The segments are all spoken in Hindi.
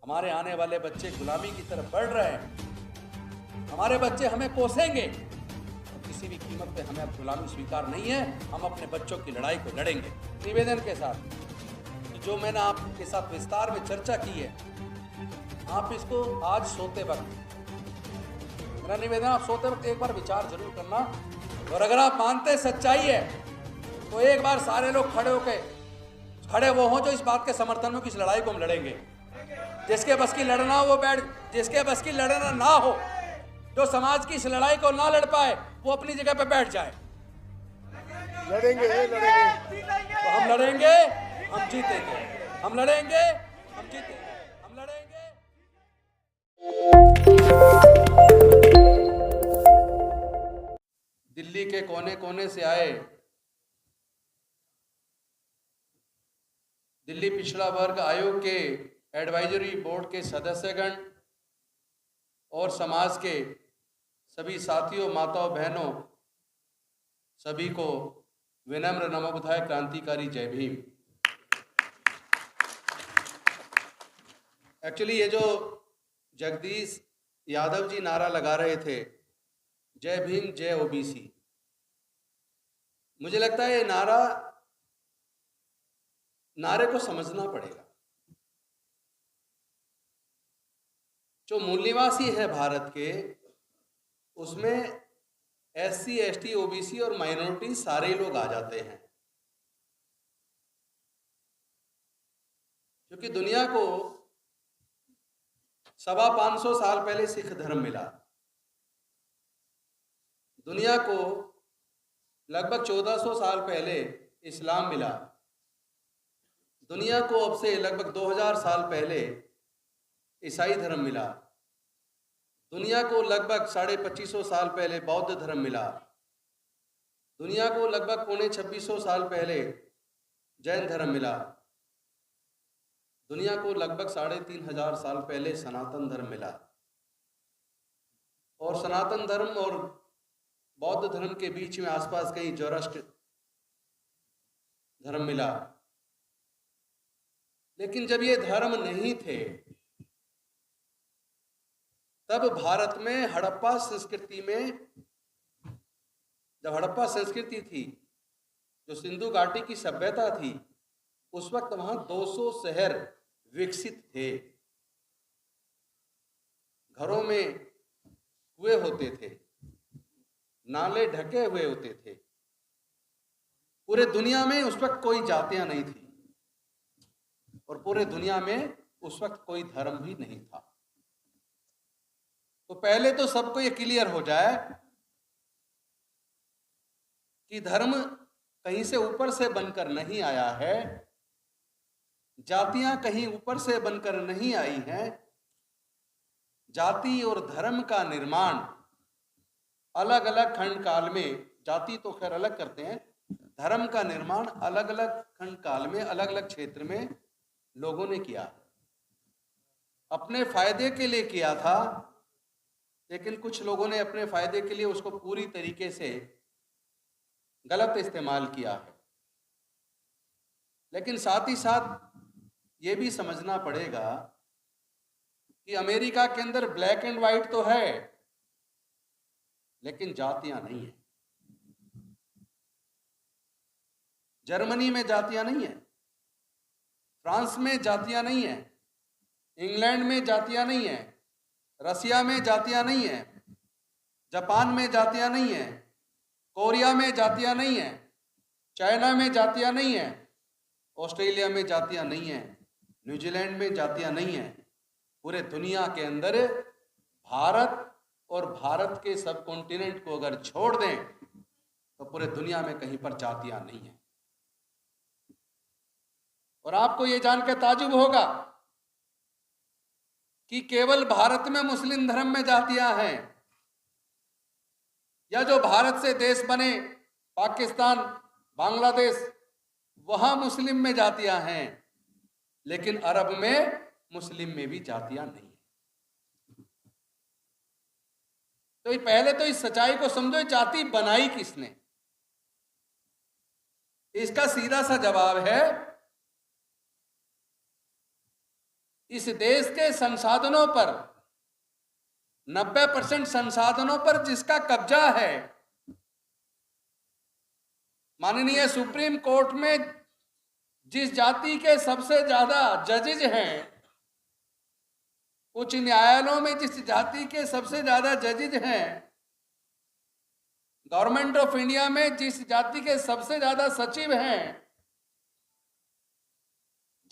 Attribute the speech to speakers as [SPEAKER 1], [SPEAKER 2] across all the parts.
[SPEAKER 1] हमारे आने वाले बच्चे गुलामी की तरफ बढ़ रहे हैं। हमारे बच्चे हमें कोसेंगे, तो किसी भी कीमत पे हमें अब गुलामी स्वीकार नहीं है। हम अपने बच्चों की लड़ाई को लड़ेंगे। निवेदन के साथ जो मैंने आपके साथ विस्तार में चर्चा की है, आप इसको आज सोते वक्त, मेरा निवेदन, आप सोते वक्त एक बार विचार जरूर करना। और अगर आप मानते सच्चाई है तो एक बार सारे लोग खड़े वो हों जो इस बात के समर्थन में कि इस लड़ाई को हम लड़ेंगे। जिसके बस की लड़ना हो वो बैठ, जिसके बस की लड़ना ना हो, जो समाज की इस लड़ाई को ना लड़ पाए, वो अपनी जगह पे बैठ जाए।
[SPEAKER 2] लड़ेंगे
[SPEAKER 1] तो हम लड़ेंगे, हम जीतेंगे। हम लड़ेंगे, हम जीतेंगे। हम लड़ेंगे। दिल्ली के कोने कोने से आए दिल्ली पिछड़ा वर्ग आयोग के एडवाइजरी बोर्ड के सदस्यगण और समाज के सभी साथियों, माताओं, बहनों, सभी को विनम्र नमोबुद्धाय क्रांतिकारी जय भीम। एक्चुअली ये जो जगदीश यादव जी नारा लगा रहे थे, जय भीम जय ओबीसी, मुझे लगता है ये नारे को समझना पड़ेगा। जो मूल निवासी है भारत के, उसमें एससी, एसटी, ओबीसी और माइनॉरिटी सारे लोग आ जाते हैं। क्योंकि दुनिया को 550 साल पहले सिख धर्म मिला, दुनिया को लगभग 1400 साल पहले इस्लाम मिला, दुनिया को अब से लगभग 2000 साल पहले ईसाई धर्म मिला, दुनिया को लगभग 2550 साल पहले बौद्ध धर्म मिला, दुनिया को लगभग 2500 साल पहले जैन धर्म मिला, दुनिया को लगभग 3500 साल पहले सनातन धर्म मिला। और सनातन धर्म और बौद्ध धर्म के बीच में आसपास कहीं जोराष्ट्र धर्म मिला। लेकिन जब ये धर्म नहीं थे, तब भारत में हड़प्पा संस्कृति में, जब हड़प्पा संस्कृति थी, जो सिंधु घाटी की सभ्यता थी, उस वक्त वहां 200 शहर विकसित थे। घरों में कुएं होते थे, नाले ढके हुए होते थे। पूरे दुनिया में उस वक्त कोई जातियां नहीं थी और पूरे दुनिया में उस वक्त कोई धर्म भी नहीं था। तो पहले तो सबको ये क्लियर हो जाए कि धर्म कहीं से ऊपर से बनकर नहीं आया है, जातियां कहीं ऊपर से बनकर नहीं आई हैं। जाति और धर्म का निर्माण अलग अलग खंड काल में, जाति तो खैर अलग करते हैं, धर्म का निर्माण अलग अलग खंड काल में, अलग अलग क्षेत्र में लोगों ने किया। अपने फायदे के लिए किया था, लेकिन कुछ लोगों ने अपने फायदे के लिए उसको पूरी तरीके से गलत इस्तेमाल किया है। लेकिन साथ ही साथ ये भी समझना पड़ेगा कि अमेरिका के अंदर ब्लैक एंड व्हाइट तो है, लेकिन जातियां नहीं है। जर्मनी में जातियां नहीं है, फ्रांस में जातियां नहीं है, इंग्लैंड में जातियां नहीं है, रसिया में जातियां नहीं है, जापान में जातियां नहीं है, कोरिया में जातियां नहीं है, चाइना में जातियां नहीं है, ऑस्ट्रेलिया में जातियां नहीं है, न्यूजीलैंड में जातियां नहीं है। पूरे दुनिया के अंदर भारत और भारत के सब कॉन्टिनेंट को अगर छोड़ दें तो पूरे दुनिया में कहीं पर जातियां नहीं है। और आपको ये जानकर ताज्जुब होगा कि केवल भारत में मुस्लिम धर्म में जातियां हैं, या जो भारत से देश बने, पाकिस्तान, बांग्लादेश, वहां मुस्लिम में जातियां हैं, लेकिन अरब में मुस्लिम में भी जातियां नहीं है। तो पहले तो इस सच्चाई को समझो, जाति बनाई किसने? इसका सीधा सा जवाब है, इस देश के संसाधनों पर 90% संसाधनों पर जिसका कब्जा है, माननीय सुप्रीम कोर्ट में जिस जाति के सबसे ज्यादा जजेज हैं, उच्च न्यायालयों में जिस जाति के सबसे ज्यादा जजेज हैं, गवर्नमेंट ऑफ इंडिया में जिस जाति के सबसे ज्यादा सचिव हैं,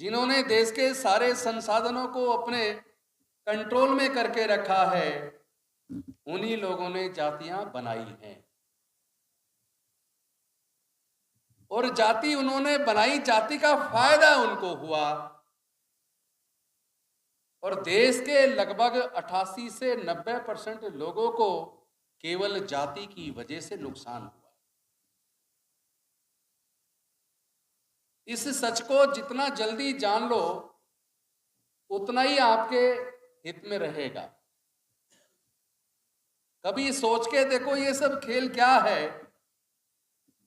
[SPEAKER 1] जिन्होंने देश के सारे संसाधनों को अपने कंट्रोल में करके रखा है, उन्हीं लोगों ने जातियां बनाई हैं। और जाति उन्होंने बनाई, जाति का फायदा उनको हुआ। और देश के लगभग 88 से 90% लोगों को केवल जाति की वजह से नुकसान हुआ। इस सच को जितना जल्दी जान लो, उतना ही आपके हित में रहेगा। कभी सोच के देखो, ये सब खेल क्या है?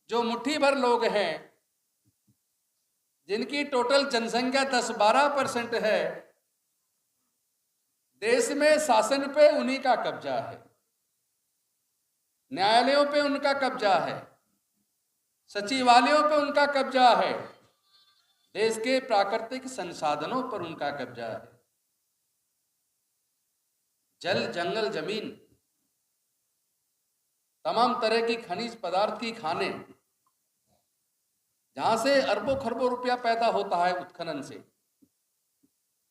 [SPEAKER 1] जो मुट्ठी भर लोग हैं, जिनकी टोटल जनसंख्या 10-12% है, देश में शासन पे उन्हीं का कब्जा है, न्यायालयों पे उनका कब्जा है, सचिवालयों पे उनका कब्जा है, देश के प्राकृतिक संसाधनों पर उनका कब्जा है। जल, जंगल, जमीन, तमाम तरह की खनिज पदार्थ की खानें, जहां से अरबों खरबों रुपया पैदा होता है उत्खनन से।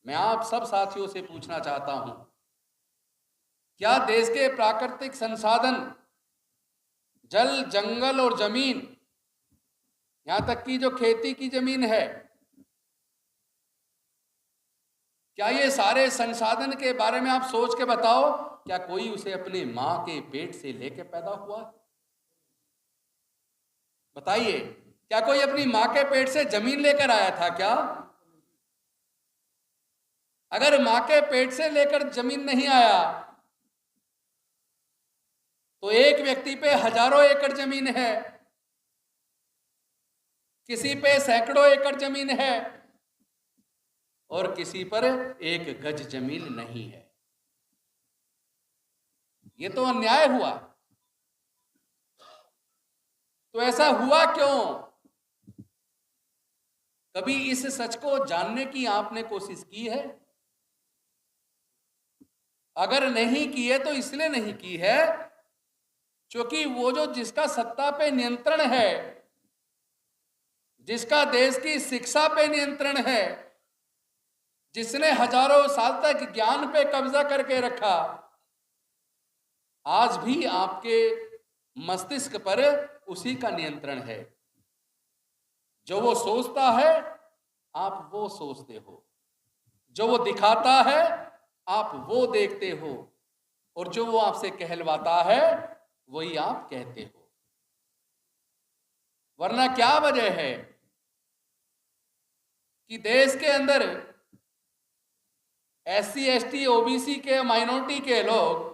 [SPEAKER 1] मैं आप सब साथियों से पूछना चाहता हूं, क्या देश के प्राकृतिक संसाधन, जल, जंगल और जमीन, यहां तक कि जो खेती की जमीन है, क्या ये सारे संसाधन के बारे में आप सोच के बताओ, क्या कोई उसे अपनी मां के पेट से लेके पैदा हुआ? बताइए, क्या कोई अपनी मां के पेट से जमीन लेकर आया था क्या? अगर मां के पेट से लेकर जमीन नहीं आया, तो एक व्यक्ति पे हजारों एकड़ जमीन है, किसी पे सैकड़ों एकड़ जमीन है, और किसी पर 1 गज जमीन नहीं है। ये तो अन्याय हुआ। तो ऐसा हुआ क्यों? कभी इस सच को जानने की आपने कोशिश की है? अगर नहीं की है तो इसलिए नहीं की है क्योंकि वो जो जिसका सत्ता पे नियंत्रण है, जिसका देश की शिक्षा पे नियंत्रण है, जिसने हजारों साल तक ज्ञान पे कब्जा करके रखा, आज भी आपके मस्तिष्क पर उसी का नियंत्रण है। जो वो सोचता है, आप वो सोचते हो। जो वो दिखाता है, आप वो देखते हो। और जो वो आपसे कहलवाता है, वही आप कहते हो। वरना क्या वजह है कि देश के अंदर SC, ST, OBC के, माइनॉरिटी के लोग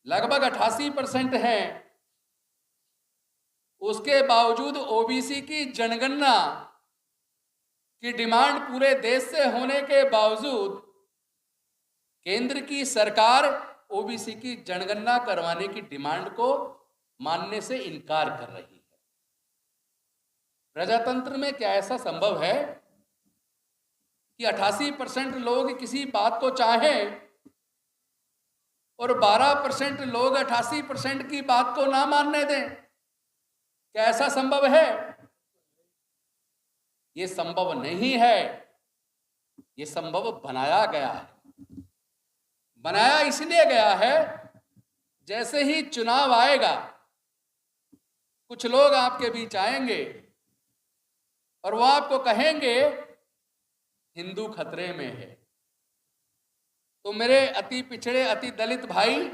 [SPEAKER 1] लगभग 88% हैं, उसके बावजूद OBC की जनगणना की डिमांड पूरे देश से होने के बावजूद केंद्र की सरकार OBC की जनगणना करवाने की डिमांड को मानने से इनकार कर रही है। प्रजातंत्र में क्या ऐसा संभव है कि 88% लोग किसी बात को चाहें और 12% लोग 88% की बात को ना मानने दें? क्या ऐसा संभव है? ये संभव नहीं है। ये संभव बनाया गया है। बनाया इसलिए गया है, जैसे ही चुनाव आएगा, कुछ लोग आपके बीच आएंगे और वो आपको कहेंगे हिंदू खतरे में है। तो मेरे अति पिछड़े, अति दलित भाई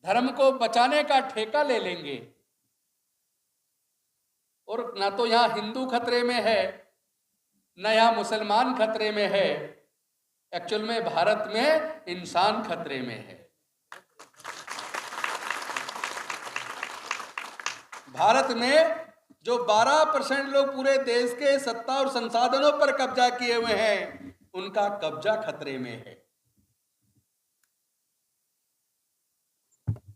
[SPEAKER 1] धर्म को बचाने का ठेका ले लेंगे। और ना तो यहां हिंदू खतरे में है, ना यहां मुसलमान खतरे में है। एक्चुअल में भारत में इंसान खतरे में है। भारत में जो 12% लोग पूरे देश के सत्ता और संसाधनों पर कब्जा किए हुए हैं, उनका कब्जा खतरे में है।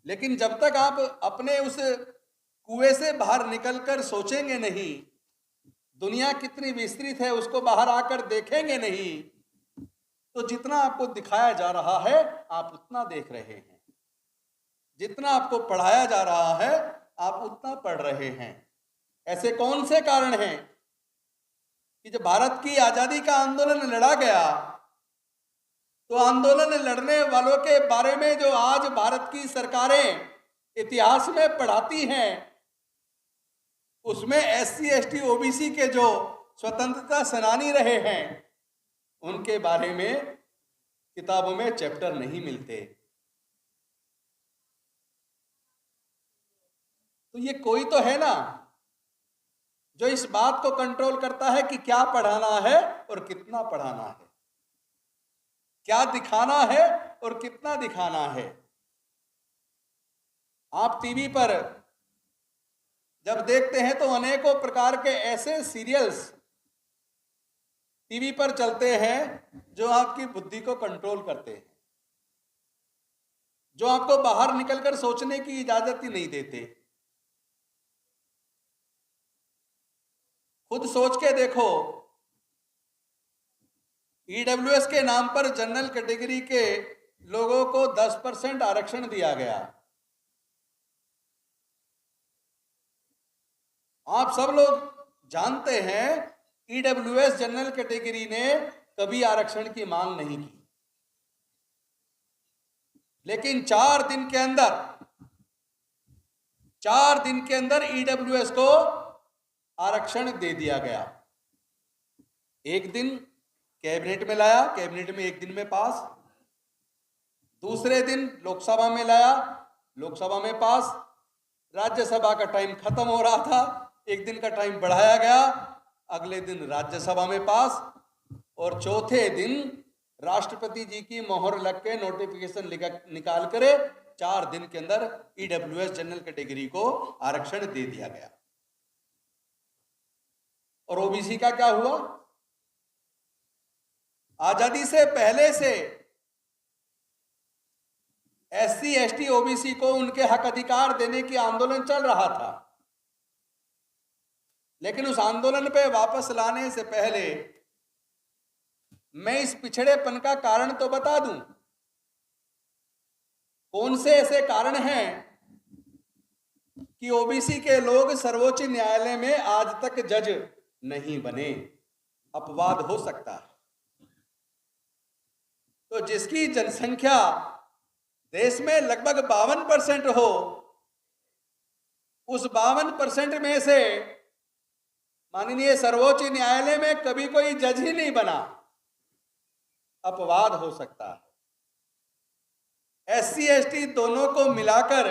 [SPEAKER 1] लेकिन जब तक आप अपने उस कुएं से बाहर निकलकर सोचेंगे नहीं, दुनिया कितनी विस्तृत है उसको बाहर आकर देखेंगे नहीं, तो जितना आपको दिखाया जा रहा है आप उतना देख रहे हैं, जितना आपको पढ़ाया जा रहा है आप उतना पढ़ रहे हैं। ऐसे कौन से कारण हैं कि जब भारत की आजादी का आंदोलन लड़ा गया तो आंदोलन लड़ने वालों के बारे में जो आज भारत की सरकारें इतिहास में पढ़ाती हैं, उसमें SC ST OBC के जो स्वतंत्रता सेनानी रहे हैं उनके बारे में किताबों में चैप्टर नहीं मिलते। तो ये कोई तो है ना जो इस बात को कंट्रोल करता है कि क्या पढ़ाना है और कितना पढ़ाना है, क्या दिखाना है और कितना दिखाना है। आप टीवी पर जब देखते हैं तो अनेकों प्रकार के ऐसे सीरियल्स टीवी पर चलते हैं जो आपकी बुद्धि को कंट्रोल करते हैं, जो आपको बाहर निकलकर सोचने की इजाजत ही नहीं देते। खुद सोच के देखो, EWS के नाम पर जनरल कैटेगरी के लोगों को 10% आरक्षण दिया गया। आप सब लोग जानते हैं EWS जनरल कैटेगरी ने कभी आरक्षण की मांग नहीं की, लेकिन 4 दिन के अंदर EWS को आरक्षण दे दिया गया। एक दिन कैबिनेट में लाया, कैबिनेट में एक दिन में पास, दूसरे दिन लोकसभा में लाया, लोकसभा में पास, राज्यसभा का टाइम खत्म हो रहा था, एक दिन का टाइम बढ़ाया गया, अगले दिन राज्यसभा में पास, और चौथे दिन राष्ट्रपति जी की मोहर लग के नोटिफिकेशन निकाल कर 4 दिन के अंदर EWS जनरल कैटेगरी को आरक्षण दे दिया गया। और OBC का क्या हुआ? आजादी से पहले से SC ST OBC को उनके हक अधिकार देने की आंदोलन चल रहा था, लेकिन उस आंदोलन पे वापस लाने से पहले मैं इस पिछड़ेपन का कारण तो बता दूं। कौन से ऐसे कारण हैं कि OBC के लोग सर्वोच्च न्यायालय में आज तक जज नहीं बने? अपवाद हो सकता है। तो जिसकी जनसंख्या देश में लगभग 52% हो, उस 52% में से माननीय सर्वोच्च न्यायालय में कभी कोई जज ही नहीं बना, अपवाद हो सकता है। SC ST दोनों को मिलाकर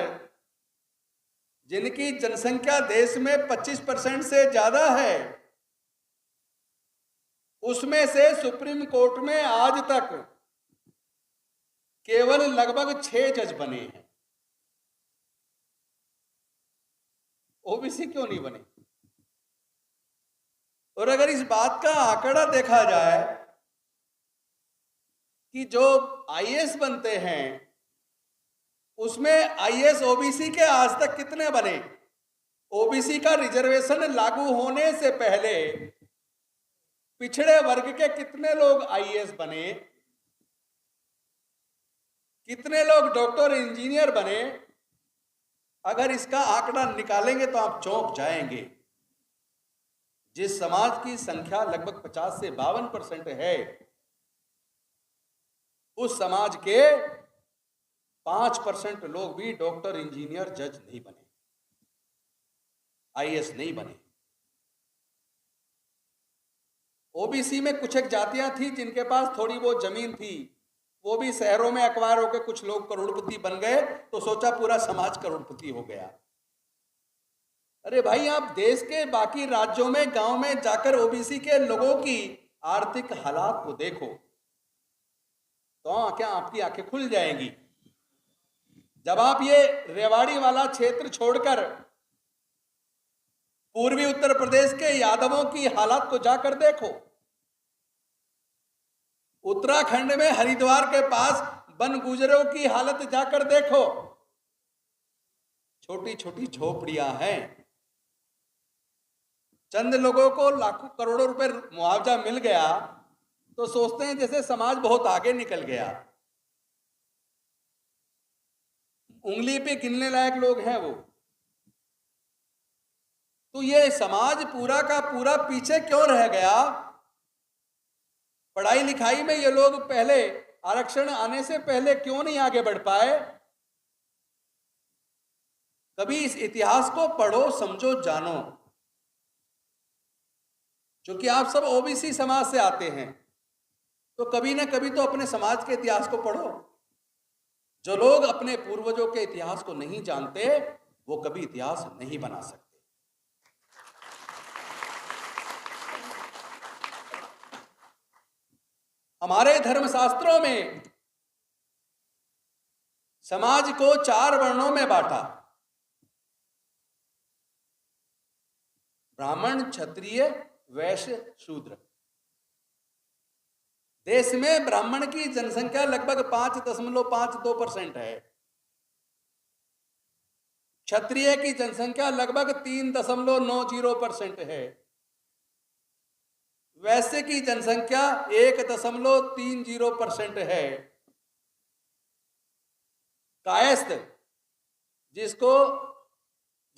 [SPEAKER 1] जिनकी जनसंख्या देश में 25% से ज्यादा है, उसमें से सुप्रीम कोर्ट में आज तक केवल लगभग 6 जज बने हैं। OBC क्यों नहीं बने? और अगर इस बात का आंकड़ा देखा जाए कि जो IAS बनते हैं उसमें IAS OBC के आज तक कितने बने? OBC का रिजर्वेशन लागू होने से पहले पिछड़े वर्ग के कितने लोग IAS बने, कितने लोग डॉक्टर इंजीनियर बने? अगर इसका आंकड़ा निकालेंगे तो आप चौंक जाएंगे। जिस समाज की संख्या लगभग 50 से 52% है, उस समाज के 5% लोग भी डॉक्टर इंजीनियर जज नहीं बने, IAS नहीं बने। OBC में कुछ एक जातियां थी जिनके पास थोड़ी बहुत जमीन थी, वो भी शहरों में अखबार होकर कुछ लोग करोड़पति बन गए, तो सोचा पूरा समाज करोड़पति हो गया। अरे भाई, आप देश के बाकी राज्यों में गांव में जाकर OBC के लोगों की आर्थिक हालात को देखो तो क्या आपकी आंखें खुल जाएंगी। जब आप ये रेवाड़ी वाला क्षेत्र छोड़कर पूर्वी उत्तर प्रदेश के यादवों की हालत को जाकर देखो। उत्तराखंड में हरिद्वार के पास वन गुजरों की हालत जाकर देखो। छोटी छोटी झोपड़ियां हैं। चंद लोगों को लाखों करोड़ों रुपए मुआवजा मिल गया तो सोचते हैं जैसे समाज बहुत आगे निकल गया। उंगली पे गिनने लायक लोग हैं वो। तो ये समाज पूरा का पूरा पीछे क्यों रह गया? पढ़ाई लिखाई में ये लोग पहले आरक्षण आने से पहले क्यों नहीं आगे बढ़ पाए? कभी इस इतिहास को पढ़ो, समझो, जानो। क्योंकि आप सब ओबीसी समाज से आते हैं तो कभी ना कभी तो अपने समाज के इतिहास को पढ़ो। जो लोग अपने पूर्वजों के इतिहास को नहीं जानते वो कभी इतिहास नहीं बना सकते। हमारे धर्मशास्त्रों में समाज को 4 वर्णों में बांटा। ब्राह्मण, क्षत्रिय, वैश्य, शूद्र। देश में ब्राह्मण की जनसंख्या लगभग 5.52% है। क्षत्रिय की जनसंख्या लगभग 3.90% है। वैश्य की जनसंख्या 1.30% है। कायस्थ, जिसको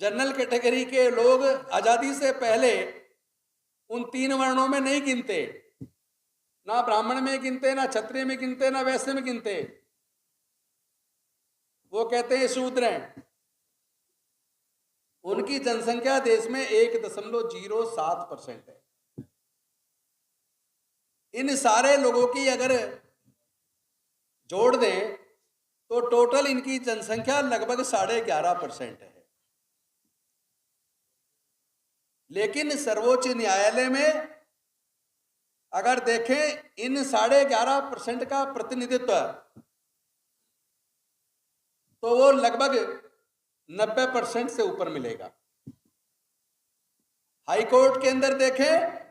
[SPEAKER 1] जनरल कैटेगरी के लोग आजादी से पहले उन 3 वर्णों में नहीं गिनते, ना ब्राह्मण में गिनते, ना क्षत्रिय में गिनते, ना वैश्य में गिनते, वो कहते हैं शूद्र हैं। उनकी जनसंख्या देश में 1.07% है। इन सारे लोगों की अगर जोड़ दें तो टोटल इनकी जनसंख्या लगभग 11.5% है। लेकिन सर्वोच्च न्यायालय में अगर देखें इन 11.5% का प्रतिनिधित्व तो वो लगभग 90% से ऊपर मिलेगा। हाई कोर्ट के अंदर देखें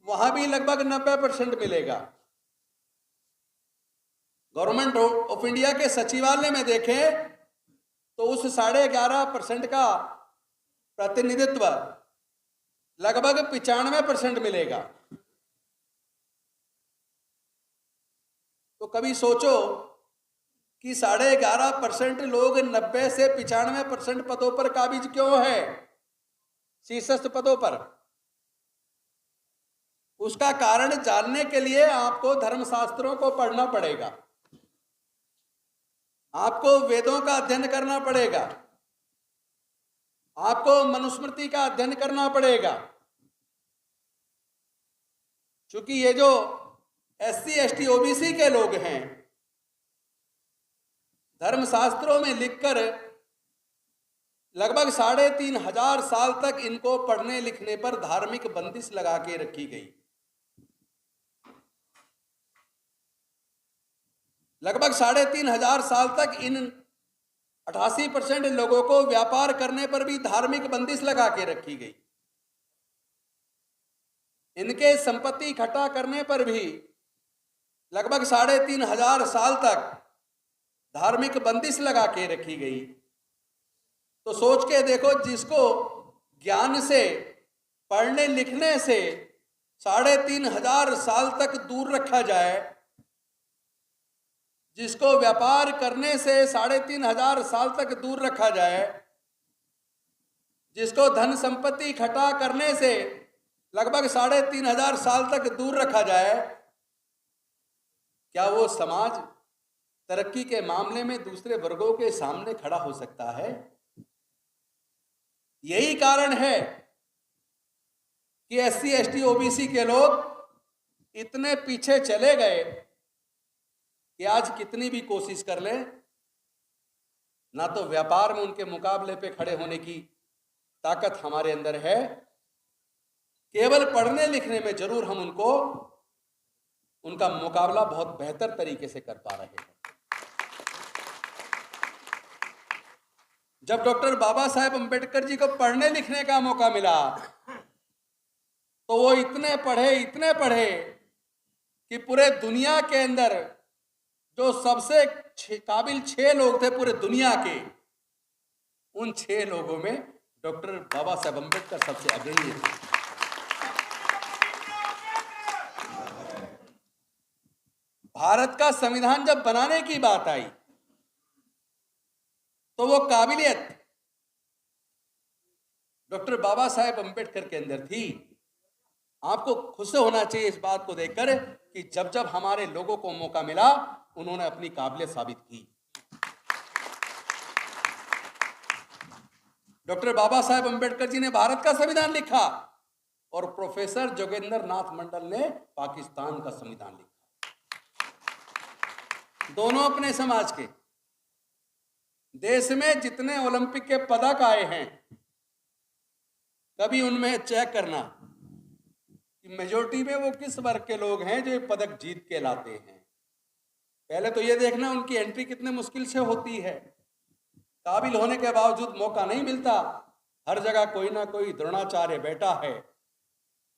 [SPEAKER 1] वहां भी लगभग 90% मिलेगा। गवर्नमेंट ऑफ इंडिया के सचिवालय में देखें तो उस 11.5% का प्रतिनिधित्व लगभग 95% मिलेगा। तो कभी सोचो कि 11.5% लोग 90 से 95% पदों पर काबिज क्यों है, शीर्षस्थ पदों पर? उसका कारण जानने के लिए आपको धर्मशास्त्रों को पढ़ना पड़ेगा, आपको वेदों का अध्ययन करना पड़ेगा, आपको मनुस्मृति का अध्ययन करना पड़ेगा। क्योंकि ये जो SC, ST, OBC के लोग हैं, धर्मशास्त्रों में लिखकर लगभग 3,500 साल तक इनको पढ़ने लिखने पर धार्मिक बंदिश लगा के रखी गई। लगभग 3,500 साल तक इन 88% लोगों को व्यापार करने पर भी धार्मिक बंदिश लगा के रखी गई। इनके संपत्ति इकट्ठा करने पर भी लगभग 3,500 साल तक धार्मिक बंदिश लगा के रखी गई। तो सोच के देखो, जिसको ज्ञान से, पढ़ने लिखने से 3,500 साल तक दूर रखा जाए, जिसको व्यापार करने से 3,500 साल तक दूर रखा जाए, जिसको धन संपत्ति इकट्ठा करने से लगभग 3,500 साल तक दूर रखा जाए, क्या वो समाज तरक्की के मामले में दूसरे वर्गों के सामने खड़ा हो सकता है? यही कारण है कि SC, ST, OBC के लोग इतने पीछे चले गए कि आज कितनी भी कोशिश कर लें, ना तो व्यापार में उनके मुकाबले पे खड़े होने की ताकत हमारे अंदर है, केवल पढ़ने लिखने में जरूर हम उनका मुकाबला बहुत बेहतर तरीके से कर पा रहे हैं। जब डॉक्टर बाबा साहेब अम्बेडकर जी को पढ़ने लिखने का मौका मिला तो वो इतने पढ़े कि पूरे दुनिया के अंदर जो सबसे काबिल 6 लोग थे पूरे दुनिया के, उन 6 लोगों में डॉक्टर बाबा साहेब अम्बेडकर सबसे अग्रणी थे। भारत का संविधान जब बनाने की बात आई तो वो काबिलियत डॉक्टर बाबा साहेब अम्बेडकर के अंदर थी। आपको खुश होना चाहिए इस बात को देखकर कि जब जब हमारे लोगों को मौका मिला उन्होंने अपनी काबिलियत साबित की। डॉक्टर बाबा साहेब अम्बेडकर जी ने भारत का संविधान लिखा और प्रोफेसर जोगेंद्र नाथ मंडल ने पाकिस्तान का संविधान लिखा। दोनों अपने समाज के। देश में जितने ओलंपिक के पदक आए हैं कभी उनमें चेक करना कि मेजोरिटी में वो किस वर्ग के लोग हैं जो ये पदक जीत के लाते हैं। पहले तो ये देखना उनकी एंट्री कितने मुश्किल से होती है। काबिल होने के बावजूद मौका नहीं मिलता। हर जगह कोई ना कोई द्रोणाचार्य बैठा है,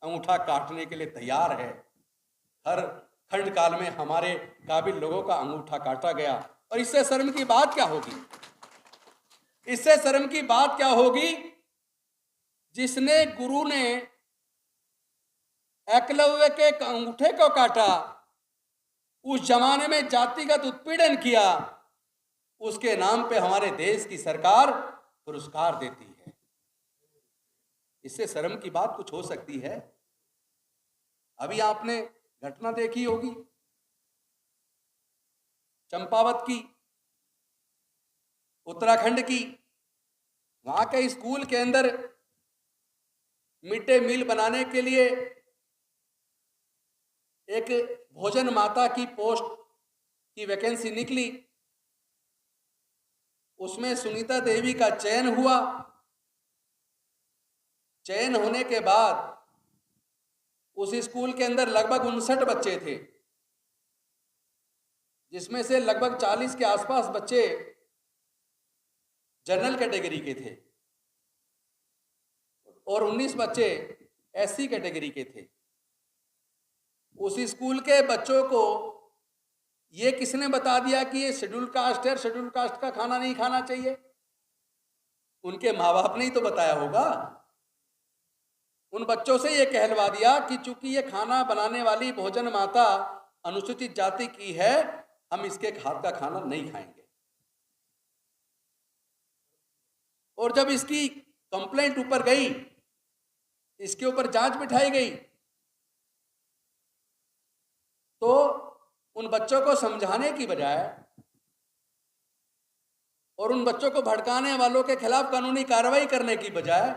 [SPEAKER 1] अंगूठा काटने के लिए तैयार है। हर खंड काल में हमारे काबिल लोगों का अंगूठा काटा गया। और इससे शर्म की बात क्या होगी? इससे शर्म की बात क्या होगी? जिसने गुरु ने एकलव्य के अंगूठे को काटा, उस जमाने में जातिगत उत्पीड़न किया, उसके नाम पे हमारे देश की सरकार पुरस्कार देती है। इससे शर्म की बात कुछ हो सकती है? अभी आपने घटना देखी होगी चंपावत की, उत्तराखंड की। वहां के स्कूल के अंदर मिड डे मील बनाने के लिए एक भोजन माता की पोस्ट की वैकेंसी निकली। उसमें सुनीता देवी का चयन हुआ। चयन होने के बाद उस स्कूल के अंदर लगभग 59 बच्चे थे, जिसमें से लगभग 40 के आसपास बच्चे जनरल कैटेगरी के थे और 19 बच्चे एससी कैटेगरी के थे। उस स्कूल के बच्चों को ये किसने बता दिया कि ये शेड्यूल कास्ट है, शेड्यूल कास्ट का खाना नहीं खाना चाहिए? उनके माँ बाप ने ही तो बताया होगा। उन बच्चों से ये कहलवा दिया कि चूंकि ये खाना बनाने वाली भोजन माता अनुसूचित जाति की है, हम इसके हाथ का खाना नहीं खाएंगे। और जब इसकी कंप्लेंट ऊपर गई, इसके ऊपर जांच बिठाई गई, तो उन बच्चों को समझाने की बजाय और उन बच्चों को भड़काने वालों के खिलाफ कानूनी कार्रवाई करने की बजाय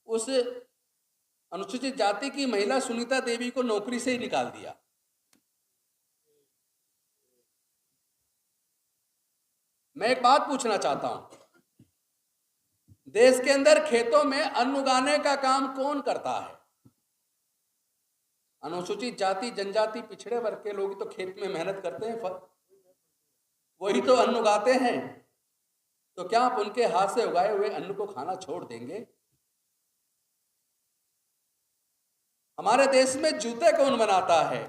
[SPEAKER 1] उस अनुसूचित जाति की महिला सुनीता देवी को नौकरी से ही निकाल दिया। मैं एक बात पूछना चाहता हूं, देश के अंदर खेतों में अन्न उगाने का काम कौन करता है? अनुसूचित जाति, जनजाति, पिछड़े वर्ग के लोग तो खेत में मेहनत करते हैं, वही तो अन्न उगाते हैं। तो क्या आप उनके हाथ से उगाए हुए अन्न को खाना छोड़ देंगे? हमारे देश में जूते कौन बनाता है?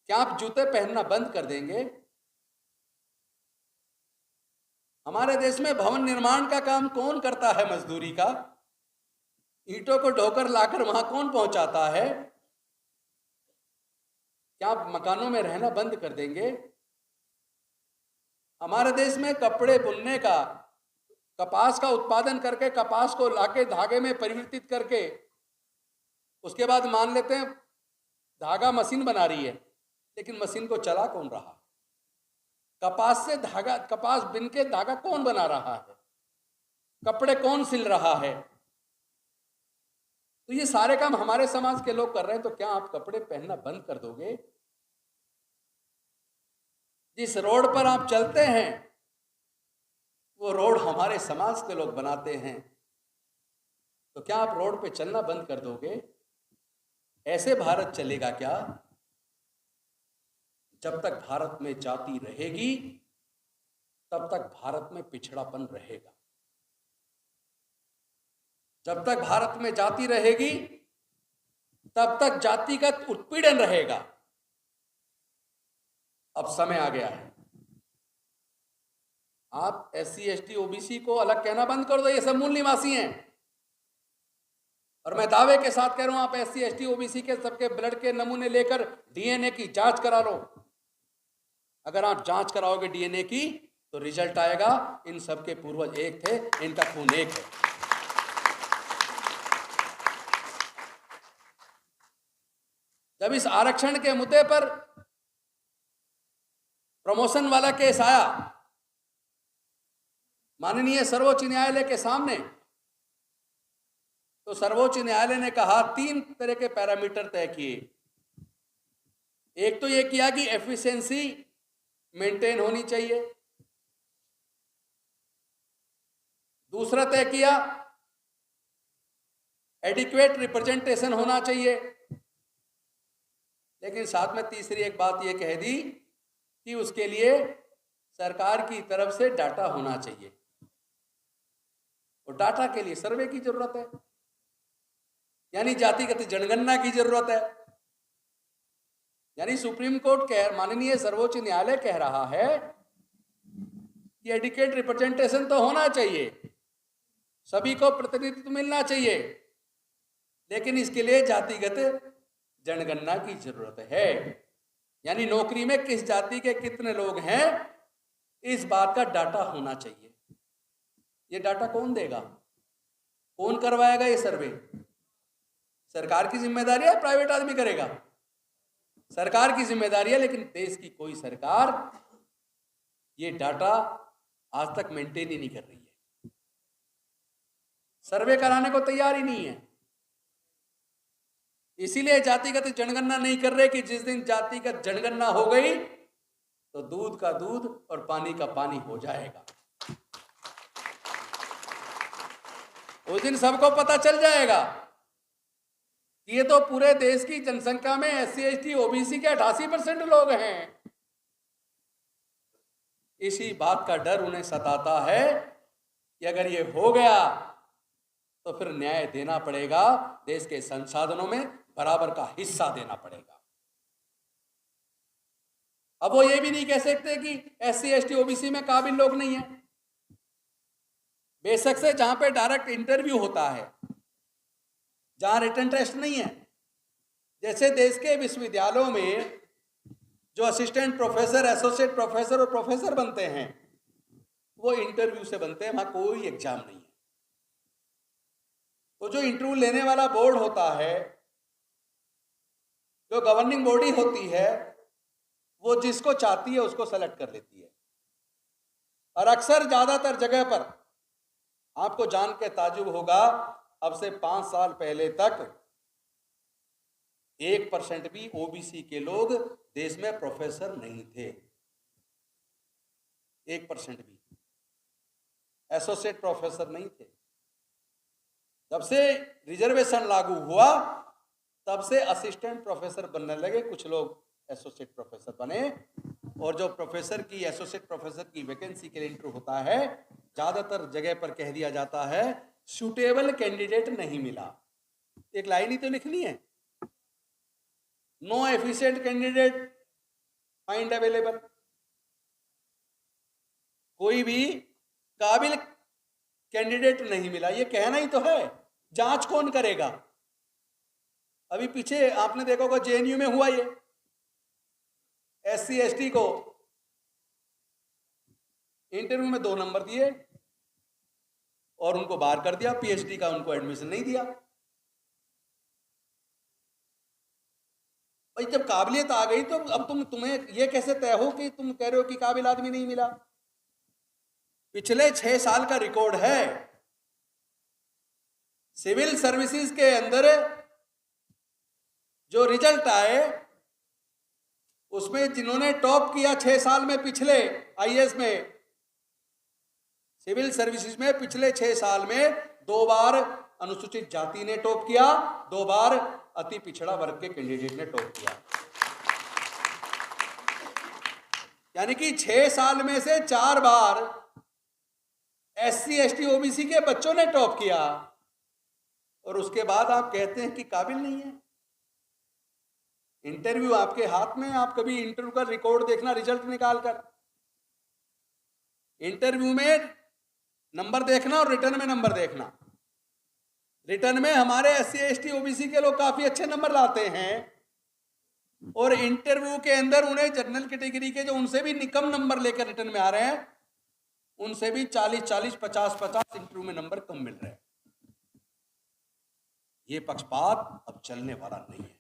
[SPEAKER 1] क्या आप जूते पहनना बंद कर देंगे? हमारे देश में भवन निर्माण का काम कौन करता है? मजदूरी का ईंटों को ढोकर लाकर वहां कौन पहुंचाता है? क्या आप मकानों में रहना बंद कर देंगे? हमारे देश में कपड़े बुनने का, कपास का उत्पादन करके कपास को लाके धागे में परिवर्तित करके उसके बाद मान लेते हैं धागा मशीन बना रही है, लेकिन मशीन को चला कौन रहा? कपास से धागा, कपास बिन के धागा कौन बना रहा है? कपड़े कौन सिल रहा है? तो ये सारे काम हमारे समाज के लोग कर रहे हैं, तो क्या आप कपड़े पहनना बंद कर दोगे? जिस रोड पर आप चलते हैं वो रोड हमारे समाज के लोग बनाते हैं, तो क्या आप रोड पे चलना बंद कर दोगे? ऐसे भारत चलेगा क्या? जब तक भारत में जाति रहेगी तब तक भारत में पिछड़ापन रहेगा। जब तक भारत में जाति रहेगी तब तक जातिगत उत्पीड़न रहेगा। अब समय आ गया है, आप SC ST OBC को अलग कहना बंद कर दो, ये सब मूल निवासी हैं। और मैं दावे के साथ कह रहा हूं, आप SC ST OBC के सबके ब्लड के नमूने लेकर DNA की जांच करा लो। अगर आप जांच कराओगे DNA की तो रिजल्ट आएगा इन सबके पूर्वज एक थे, इनका खून एक है। जब इस आरक्षण के मुद्दे पर प्रमोशन वाला केस आया माननीय सर्वोच्च न्यायालय के सामने, तो सर्वोच्च न्यायालय ने कहा 3 तरह के पैरामीटर तय किए। एक तो यह किया कि एफिशिएंसी मेंटेन होनी चाहिए, दूसरा तय किया एडिक्वेट रिप्रेजेंटेशन होना चाहिए, लेकिन साथ में तीसरी एक बात यह कह दी कि उसके लिए सरकार की तरफ से डाटा होना चाहिए। और डाटा के लिए सर्वे की जरूरत है, यानी जातिगत जनगणना की जरूरत है। यानी सुप्रीम कोर्ट माननीय सर्वोच्च न्यायालय कह रहा है कि एडिक्वेट रिप्रेजेंटेशन तो होना चाहिए, सभी को प्रतिनिधित्व मिलना चाहिए, लेकिन इसके लिए जातिगत जनगणना की जरूरत है। यानी नौकरी में किस जाति के कितने लोग हैं, इस बात का डाटा होना चाहिए। ये डाटा कौन देगा, कौन करवाएगा ये सर्वे? सरकार की जिम्मेदारी है, प्राइवेट आदमी करेगा? सरकार की जिम्मेदारी है, लेकिन देश की कोई सरकार ये डाटा आज तक मेंटेन ही नहीं कर रही है, सर्वे कराने को तैयार ही नहीं है। इसीलिए जातिगत जनगणना नहीं कर रहे कि जिस दिन जातिगत जनगणना हो गई तो दूध का दूध और पानी का पानी हो जाएगा। उस दिन सबको पता चल जाएगा कि ये तो पूरे देश की जनसंख्या में SC ST OBC के 88% लोग हैं। इसी बात का डर उन्हें सताता है कि अगर ये हो गया तो फिर न्याय देना पड़ेगा, देश के संसाधनों में बराबर का हिस्सा देना पड़ेगा। अब वो ये भी नहीं कह सकते कि SC ST OBC में काबिल लोग नहीं है। बेशक से जहां पे डायरेक्ट इंटरव्यू होता है, जहां रिटन टेस्ट नहीं है, जैसे देश के विश्वविद्यालयों में जो असिस्टेंट प्रोफेसर, एसोसिएट प्रोफेसर और प्रोफेसर बनते हैं वो इंटरव्यू से बनते हैं, वहां कोई एग्जाम नहीं है। तो जो इंटरव्यू लेने वाला बोर्ड होता है, जो गवर्निंग बॉडी होती है, वो जिसको चाहती है उसको सेलेक्ट कर लेती है। और अक्सर ज्यादातर जगह पर आपको जान के ताजुब होगा, अब से 5 साल पहले तक 1% भी OBC के लोग देश में प्रोफेसर नहीं थे। 1% भी एसोसिएट प्रोफेसर नहीं थे। जब से रिजर्वेशन लागू हुआ तब से असिस्टेंट प्रोफेसर बनने लगे, कुछ लोग एसोसिएट प्रोफेसर बने। और जो प्रोफेसर की, एसोसिएट प्रोफेसर की वैकेंसी के लिए इंटरव्यू होता है, ज्यादातर जगह पर कह दिया जाता है सूटेबल कैंडिडेट नहीं मिला। एक लाइन ही तो लिखनी है, no efficient candidate find available. कोई भी काबिल कैंडिडेट नहीं मिला, ये कहना ही तो है। जांच कौन करेगा? अभी पीछे आपने देखा होगा JNU में हुआ, ये SC ST को इंटरव्यू में 2 नंबर दिए और उनको बाहर कर दिया, PhD का उनको एडमिशन नहीं दिया। भाई जब काबिलियत आ गई तो अब तुम्हें ये कैसे तय हो कि तुम कह रहे हो कि काबिल आदमी नहीं मिला? पिछले 6 साल का रिकॉर्ड है सिविल सर्विसेज के अंदर, जो रिजल्ट आए उसमें जिन्होंने टॉप किया 6 साल में, पिछले IAS में, सिविल सर्विसेज में पिछले 6 साल में 2 बार अनुसूचित जाति ने टॉप किया, 2 बार अति पिछड़ा वर्ग के कैंडिडेट ने टॉप किया। यानी कि 6 साल में से 4 बार SC ST OBC के बच्चों ने टॉप किया, और उसके बाद आप कहते हैं कि काबिल नहीं है। इंटरव्यू आपके हाथ में, आप कभी इंटरव्यू का रिकॉर्ड देखना, रिजल्ट निकाल कर इंटरव्यू में नंबर देखना और रिटर्न में नंबर देखना। रिटर्न में हमारे SC ST OBC के लोग काफी अच्छे नंबर लाते हैं, और इंटरव्यू के अंदर उन्हें जनरल कैटेगरी के जो उनसे भी निकम नंबर लेकर रिटर्न में आ रहे हैं, उनसे भी 40-40, 50-50 इंटरव्यू में नंबर कम मिल रहे हैं। ये पक्षपात अब चलने वाला नहीं है।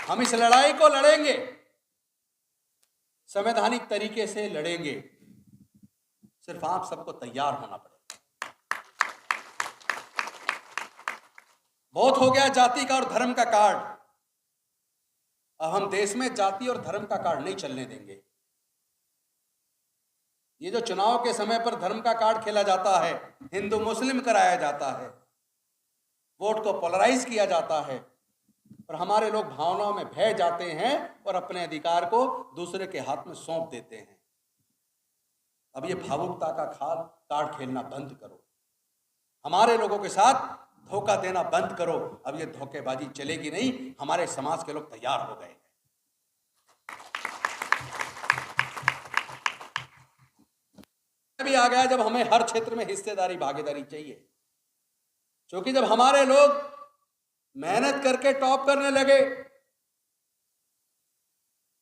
[SPEAKER 1] हम इस लड़ाई को लड़ेंगे, संवैधानिक तरीके से लड़ेंगे। सिर्फ आप सबको तैयार होना पड़ेगा। बहुत हो गया जाति का और धर्म का कार्ड। अब हम देश में जाति और धर्म का कार्ड नहीं चलने देंगे। ये जो चुनाव के समय पर धर्म का कार्ड खेला जाता है, हिंदू मुस्लिम कराया जाता है, वोट को पोलराइज किया जाता है, और हमारे लोग भावनाओं में बह जाते हैं और अपने अधिकार को दूसरे के हाथ में सौंप देते हैं। अब ये भावुकता का कार्ड खेलना बंद करो। हमारे लोगों के साथ धोखा देना बंद करो। अब ये धोखेबाजी चलेगी नहीं। हमारे समाज के लोग तैयार हो गए। भी आ गया जब हमें हर क्षेत्र में हिस्सेदारी, भागीदारी चाहिए। क्योंकि जब हमारे लोग मेहनत करके टॉप करने लगे,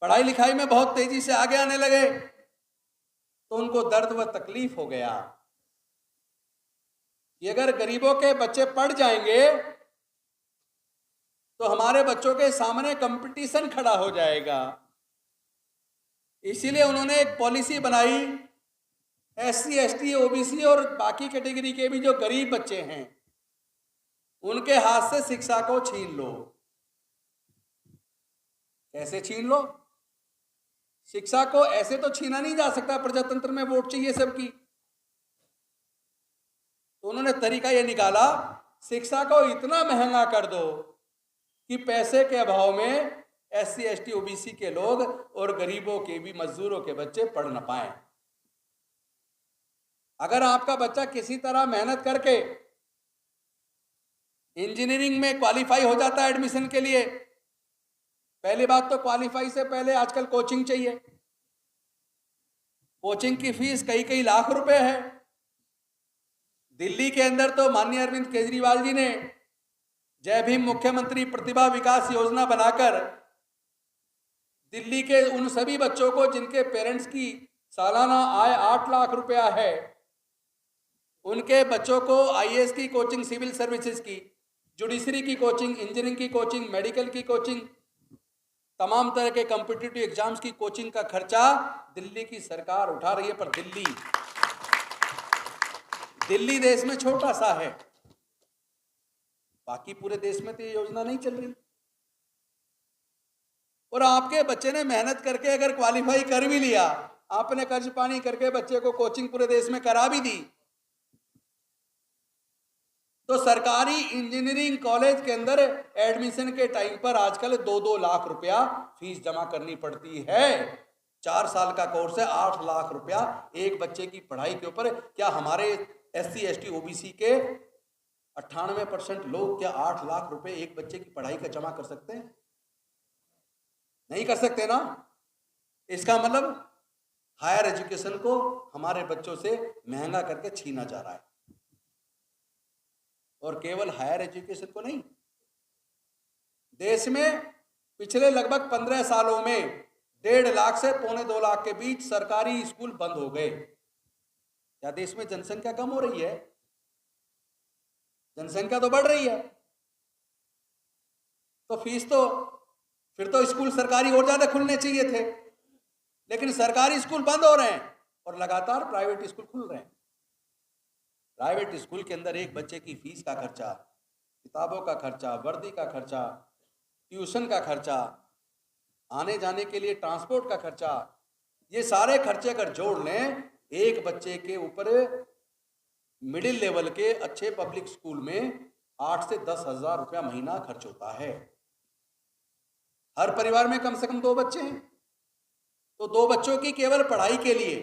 [SPEAKER 1] पढ़ाई लिखाई में बहुत तेजी से आगे आने लगे, तो उनको दर्द व तकलीफ हो गया कि अगर गरीबों के बच्चे पढ़ जाएंगे तो हमारे बच्चों के सामने कंपटीशन खड़ा हो जाएगा। इसीलिए उन्होंने एक पॉलिसी बनाई, SC ST OBC और बाकी कैटेगरी के भी जो गरीब बच्चे हैं, उनके हाथ से शिक्षा को छीन लो। कैसे छीन लो? शिक्षा को ऐसे तो छीना नहीं जा सकता, प्रजातंत्र में वोट चाहिए सबकी। तो उन्होंने तरीका यह निकाला, शिक्षा को इतना महंगा कर दो कि पैसे के अभाव में SC ST OBC के लोग और गरीबों के भी, मजदूरों के बच्चे पढ़ न पाए। अगर आपका बच्चा किसी तरह मेहनत करके इंजीनियरिंग में क्वालिफाई हो जाता है एडमिशन के लिए, पहली बात तो क्वालिफाई से पहले आजकल कोचिंग चाहिए। कोचिंग की फीस कई लाख रुपए है। दिल्ली के अंदर तो माननीय अरविंद केजरीवाल जी ने जय भीम मुख्यमंत्री प्रतिभा विकास योजना बनाकर दिल्ली के उन सभी बच्चों को जिनके पेरेंट्स की सालाना आय 8 लाख रुपया है, उनके बच्चों को IAS की कोचिंग, सिविल सर्विसेज की, जुडिशरी की कोचिंग, इंजीनियरिंग की कोचिंग, मेडिकल की कोचिंग, तमाम तरह के कॉम्पिटिटिव एग्जाम्स की कोचिंग का खर्चा दिल्ली की सरकार उठा रही है। पर दिल्ली देश में छोटा सा है, बाकी पूरे देश में तो ये योजना नहीं चल रही। और आपके बच्चे ने मेहनत करके अगर क्वालिफाई कर भी लिया, आपने कर्ज पानी करके बच्चे को कोचिंग पूरे देश में करा भी दी, तो सरकारी इंजीनियरिंग कॉलेज के अंदर एडमिशन के टाइम पर आजकल 2-2 लाख रुपया फीस जमा करनी पड़ती है। 4 साल का कोर्स है, 8 लाख रुपया एक बच्चे की पढ़ाई के ऊपर। क्या हमारे SC ST OBC के 98% लोग क्या 8 लाख रुपए एक बच्चे की पढ़ाई का जमा कर सकते हैं? नहीं कर सकते ना। इसका मतलब हायर एजुकेशन को हमारे बच्चों से महंगा करके छीना जा रहा है। और केवल हायर एजुकेशन को नहीं, देश में पिछले लगभग 15 सालों में 1.5 लाख से 2.25 लाख के बीच सरकारी स्कूल बंद हो गए। क्या देश में जनसंख्या कम हो रही है? जनसंख्या तो बढ़ रही है। तो फीस तो फिर तो स्कूल सरकारी और ज्यादा खुलने चाहिए थे, लेकिन सरकारी स्कूल बंद हो रहे हैं और लगातार प्राइवेट स्कूल खुल रहे हैं। प्राइवेट स्कूल के अंदर एक बच्चे की फीस का खर्चा, किताबों का खर्चा, वर्दी का खर्चा, ट्यूशन का खर्चा, आने जाने के लिए ट्रांसपोर्ट का खर्चा, ये सारे खर्चे अगर जोड़ लें, एक बच्चे के ऊपर मिडिल लेवल के अच्छे पब्लिक स्कूल में 8 से 10 हजार रुपया महीना खर्च होता है। हर परिवार में कम से कम 2 बच्चे हैं, तो 2 बच्चों की केवल पढ़ाई के लिए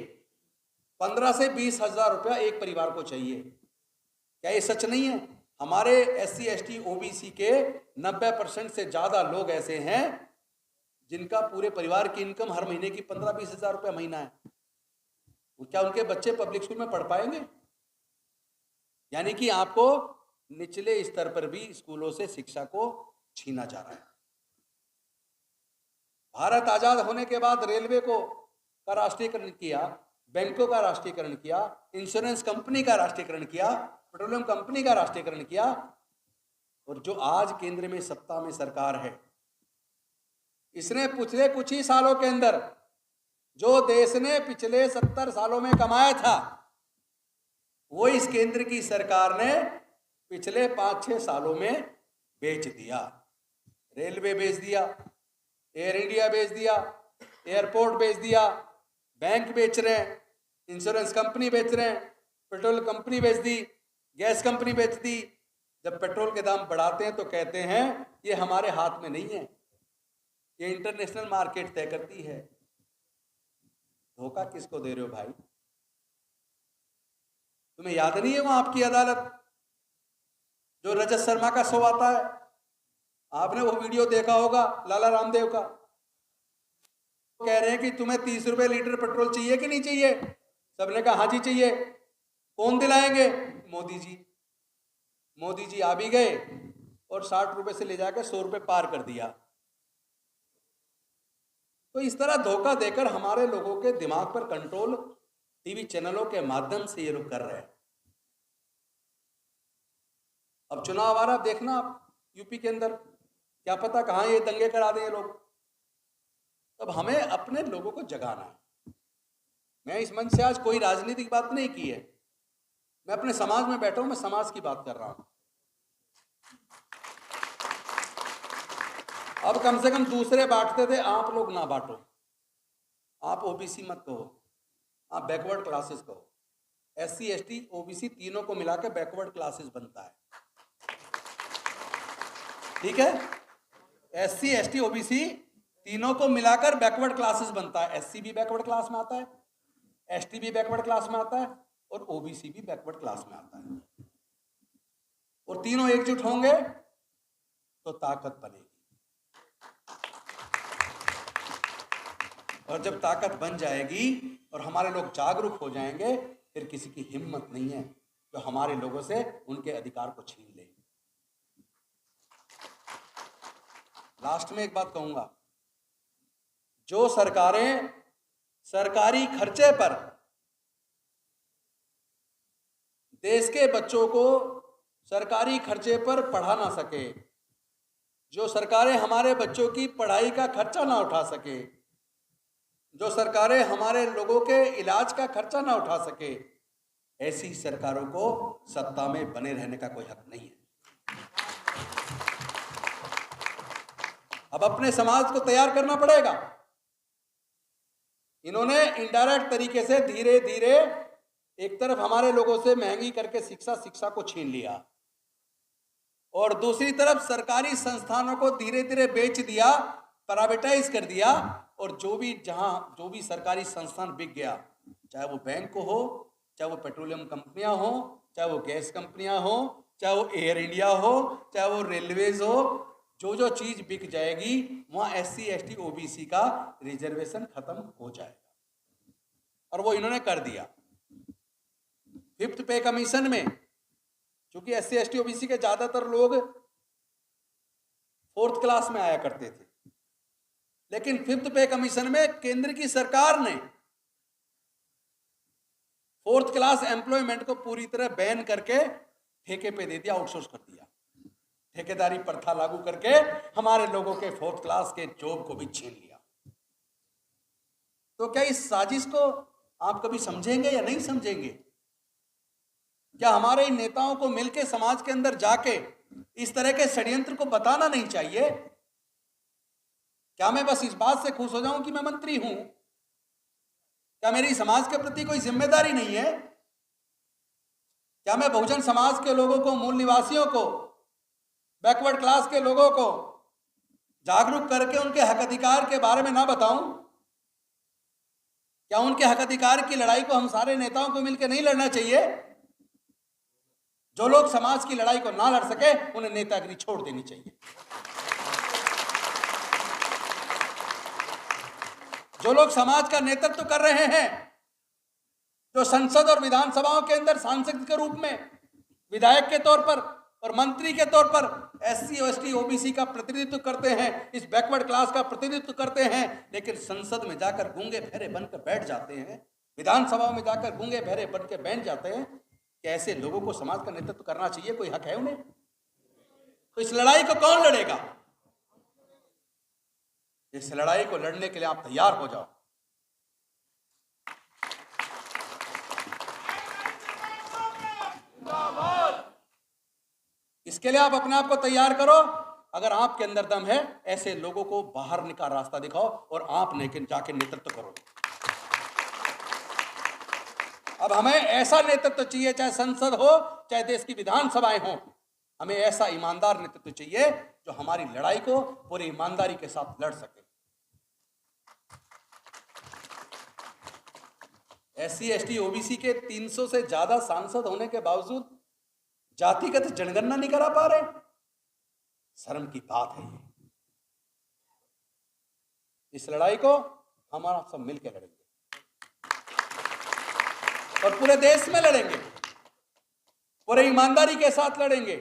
[SPEAKER 1] 15 से 20 हजार रुपया एक परिवार को चाहिए। क्या ये सच नहीं है? हमारे SC ST OBC के 90% से ज्यादा लोग ऐसे हैं जिनका पूरे परिवार की इनकम हर महीने की 15-20 हजार रुपया महीना है। क्या उनके बच्चे पब्लिक स्कूल में पढ़ पाएंगे? यानी कि आपको निचले स्तर पर भी स्कूलों से शिक्षा को छीना जा रहा है। भारत आजाद होने के बाद रेलवे का राष्ट्रीयकरण किया, बैंकों का राष्ट्रीयकरण किया, इंश्योरेंस कंपनी का राष्ट्रीयकरण किया, पेट्रोलियम कंपनी का राष्ट्रीयकरण किया, और जो आज केंद्र में सत्ता में सरकार है, इसने पिछले कुछ ही सालों के अंदर जो देश ने पिछले 70 सालों में कमाया था, वो इस केंद्र की सरकार ने पिछले 5-6 सालों में बेच दिया। रेलवे बेच दिया, एयर इंडिया बेच दिया, एयरपोर्ट बेच दिया, बैंक बेच रहे हैं, इंश्योरेंस कंपनी बेच रहे हैं, पेट्रोल कंपनी बेच दी, गैस कंपनी बेच दी। जब पेट्रोल के दाम बढ़ाते हैं तो कहते हैं ये हमारे हाथ में नहीं है, ये इंटरनेशनल मार्केट तय करती है। धोखा किसको दे रहे हो भाई? तुम्हें याद नहीं है वो आपकी अदालत जो रजत शर्मा का शो आता है? आपने वो वीडियो देखा होगा लाला रामदेव का। कह रहे हैं कि तुम्हें 30 रुपए लीटर पेट्रोल चाहिए कि नहीं चाहिए? सबने कहा हाँ जी चाहिए। कौन दिलाएंगे? मोदी जी। मोदी जी आ भी गए और 60 रुपए से ले जाकर 100 रुपए पार कर दिया। तो इस तरह धोखा देकर हमारे लोगों के दिमाग पर कंट्रोल टीवी चैनलों के माध्यम से ये लोग कर रहे हैं। अब चुनाव आ रहा, देखना आप यूपी के अंदर, क्या पता कहां ये दंगे करा दें ये लोग। तब हमें अपने लोगों को जगाना है। मैं इस मंच से आज कोई राजनीतिक बात नहीं की है, मैं अपने समाज में बैठा हूं, मैं समाज की बात कर रहा हूं। अब कम से कम दूसरे बांटते थे, आप लोग ना बांटो। आप ओबीसी मत कहो, आप बैकवर्ड क्लासेस कहो। SC ST OBC तीनों को मिलाकर बैकवर्ड क्लासेस बनता है, ठीक है? SC ST OBC तीनों को मिलाकर बैकवर्ड क्लासेस बनता है। SC भी बैकवर्ड क्लास में आता है, ST भी बैकवर्ड क्लास में आता है, और OBC भी बैकवर्ड क्लास में आता है। और तीनों एकजुट होंगे तो ताकत बनेगी, और जब ताकत बन जाएगी और हमारे लोग जागरूक हो जाएंगे, फिर किसी की हिम्मत नहीं है जो हमारे लोगों से उनके अधिकार को छीन ले। लास्ट में एक बात कहूंगा, जो सरकारें सरकारी खर्चे पर देश के बच्चों को सरकारी खर्चे पर पढ़ा ना सके, जो सरकारें हमारे बच्चों की पढ़ाई का खर्चा ना उठा सके, जो सरकारें हमारे लोगों के इलाज का खर्चा ना उठा सके, ऐसी सरकारों को सत्ता में बने रहने का कोई हक नहीं है। अब अपने समाज को तैयार करना पड़ेगा। इन्होंने इनडायरेक्ट तरीके से धीरे धीरे एक तरफ हमारे लोगों से महंगी करके शिक्षा को छीन लिया, और दूसरी तरफ सरकारी संस्थानों को धीरे धीरे बेच दिया, प्राइवेटाइज कर दिया, और जो भी सरकारी संस्थान बिक गया, चाहे वो बैंक हो, चाहे वो पेट्रोलियम कंपनियां हो, चाहे वो गैस कंपनियां हो, चाहे वो एयर इंडिया हो, चाहे वो रेलवेज हो, जो चीज बिक जाएगी वहां SC ST OBC का रिजर्वेशन खत्म हो जाएगा, और वो इन्होंने कर दिया। 5th पे कमीशन में क्योंकि SC ST OBC के ज्यादातर लोग 4th क्लास में आया करते थे, लेकिन 5th पे कमीशन में केंद्र की सरकार ने 4th क्लास एम्प्लॉयमेंट को पूरी तरह बैन करके ठेके पे दे दिया, आउटसोर्स कर दिया। ठेकेदारी प्रथा लागू करके हमारे लोगों के 4th क्लास के जॉब को भी छीन लिया। तो क्या इस साजिश को आप कभी समझेंगे या नहीं समझेंगे? क्या हमारे इन नेताओं को मिलकर समाज के अंदर जाके इस तरह के षड्यंत्र को बताना नहीं चाहिए? क्या मैं बस इस बात से खुश हो जाऊं कि मैं मंत्री हूं? क्या मेरी समाज के प्रति कोई जिम्मेदारी नहीं है? क्या मैं बहुजन समाज के लोगों को, मूल निवासियों को, बैकवर्ड क्लास के लोगों को, जागरूक करके उनके हक अधिकार के बारे में ना बताऊं? क्या उनके हक अधिकार की लड़ाई को हम सारे नेताओं को मिलकर नहीं लड़ना चाहिए? जो लोग समाज की लड़ाई को ना लड़ सके उन्हें नेतागिरी छोड़ देनी चाहिए। जो लोग समाज का नेतृत्व कर रहे हैं, जो संसद और विधानसभाओं के अंदर सांसद के रूप में, विधायक के तौर पर और मंत्री के तौर पर SC, ST, OBC का प्रतिनिधित्व करते हैं, इस बैकवर्ड क्लास का प्रतिनिधित्व करते हैं, लेकिन संसद में जाकर गूंगे बहरे बनकर बैठ जाते हैं, विधानसभाओं में जाकर गूंगे बहरे बनकर बैठ जाते हैं, कि ऐसे लोगों को समाज का नेतृत्व करना चाहिए? कोई हक है उन्हें? तो इस लड़ाई को कौन लड़ेगा? इस लड़ाई को लड़ने के लिए आप तैयार हो जाओ। इसके लिए आप अपने आप को तैयार करो। अगर आपके अंदर दम है, ऐसे लोगों को बाहर निकाल रास्ता दिखाओ और आप जाके नेतृत्व करो। अब हमें ऐसा नेतृत्व चाहिए, चाहे संसद हो चाहे देश की विधानसभाएं हो, हमें ऐसा ईमानदार नेतृत्व चाहिए जो हमारी लड़ाई को पूरी ईमानदारी के साथ लड़ सके। SC, ST, OBC के 300 से ज्यादा सांसद होने के बावजूद जातिगत जनगणना नहीं करा पा रहे। शर्म की बात है ये। इस लड़ाई को हमारा सब मिलकर लड़ेंगे और पूरे देश में लड़ेंगे, पूरे ईमानदारी के साथ लड़ेंगे।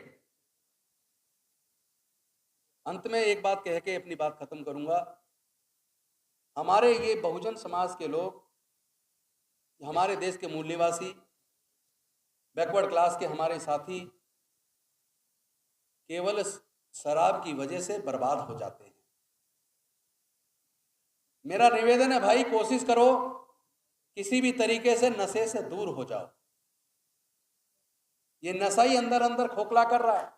[SPEAKER 1] अंत में एक बात कह के अपनी बात खत्म करूंगा। हमारे ये बहुजन समाज के लोग, हमारे देश के मूल निवासी, बैकवर्ड क्लास के हमारे साथी केवल शराब की वजह से बर्बाद हो जाते हैं। मेरा निवेदन है भाई, कोशिश करो किसी भी तरीके से नशे से दूर हो जाओ। ये नशा ही अंदर अंदर खोखला कर रहा है।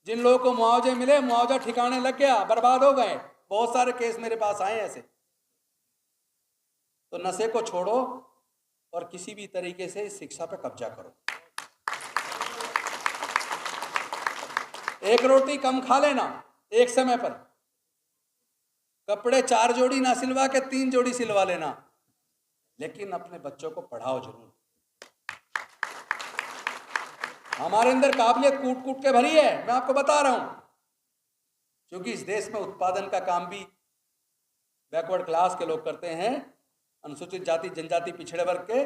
[SPEAKER 1] जिन लोगों को मुआवजे मिले, मुआवजा ठिकाने लग गया, बर्बाद हो गए। बहुत सारे केस मेरे पास आए ऐसे। तो नशे को छोड़ो और किसी भी तरीके से इस शिक्षा पर कब्जा करो। एक रोटी कम खा लेना एक समय पर, कपड़े 4 जोड़ी ना सिलवा के 3 जोड़ी सिलवा लेना, लेकिन अपने बच्चों को पढ़ाओ जरूर। हमारे अंदर काबिलियत कूट कूट के भरी है, मैं आपको बता रहा हूं, क्योंकि इस देश में उत्पादन का काम भी बैकवर्ड क्लास के लोग करते हैं, अनुसूचित जाति जनजाति पिछड़े वर्ग के,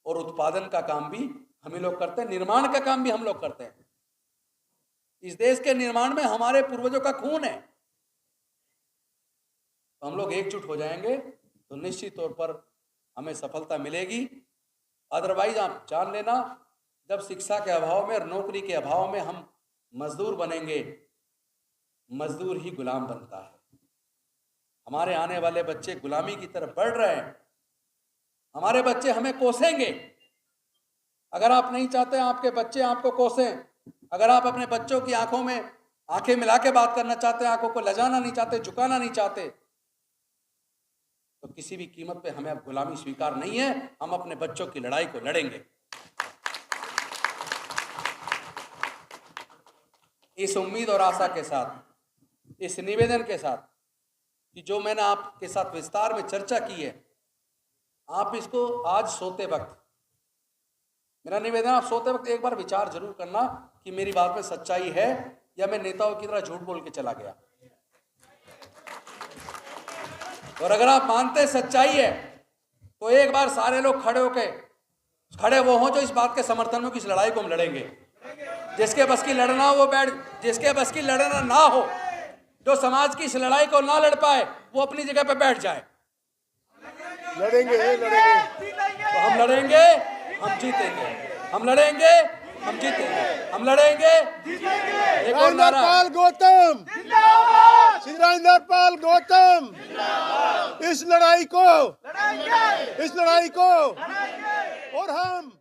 [SPEAKER 1] और उत्पादन का काम भी हम ही लोग करते हैं, निर्माण का काम भी हम लोग करते हैं। इस देश के निर्माण में हमारे पूर्वजों का खून है। तो हम लोग एकजुट हो जाएंगे तो निश्चित तौर पर हमें सफलता मिलेगी। अदरवाइज आप जान लेना, जब शिक्षा के अभाव में और नौकरी के अभाव में हम मजदूर बनेंगे, मजदूर ही गुलाम बनता है। हमारे आने वाले बच्चे गुलामी की तरफ बढ़ रहे हैं। हमारे बच्चे हमें कोसेंगे। अगर आप नहीं चाहते आपके बच्चे आपको कोसें, अगर आप अपने बच्चों की आंखों में आंखें मिला के बात करना चाहते हैं, आंखों को लजाना नहीं चाहते, झुकाना नहीं चाहते, तो किसी भी कीमत पे हमें अब गुलामी स्वीकार नहीं है। हम अपने बच्चों की लड़ाई को लड़ेंगे। इस उम्मीद और आशा के साथ, इस निवेदन के साथ कि जो मैंने आपके साथ विस्तार में चर्चा की है, आप इसको आज सोते वक्त, मेरा निवेदन, आप सोते वक्त एक बार विचार जरूर करना कि मेरी बात में सच्चाई है या मैं नेताओं की तरह झूठ बोल के चला गया। और अगर आप मानते सच्चाई है तो एक बार सारे लोग खड़े वो हों जो इस बात के समर्थन में कि इस लड़ाई को हम लड़ेंगे। जिसके बस की लड़ना हो वो बैठ, जिसके बस की लड़ना ना हो, जो समाज की इस लड़ाई को ना लड़ पाए, वो अपनी जगह पे बैठ जाए।
[SPEAKER 2] लड़ेंगे
[SPEAKER 1] तो हम लड़ेंगे, हम जीतेंगे। हम लड़ेंगे, हम जीतेंगे। हम लड़ेंगे, एक और नारा,
[SPEAKER 2] पाल गौतम, सिद्धार्थ पाल गौतम, इस लड़ाई को और हम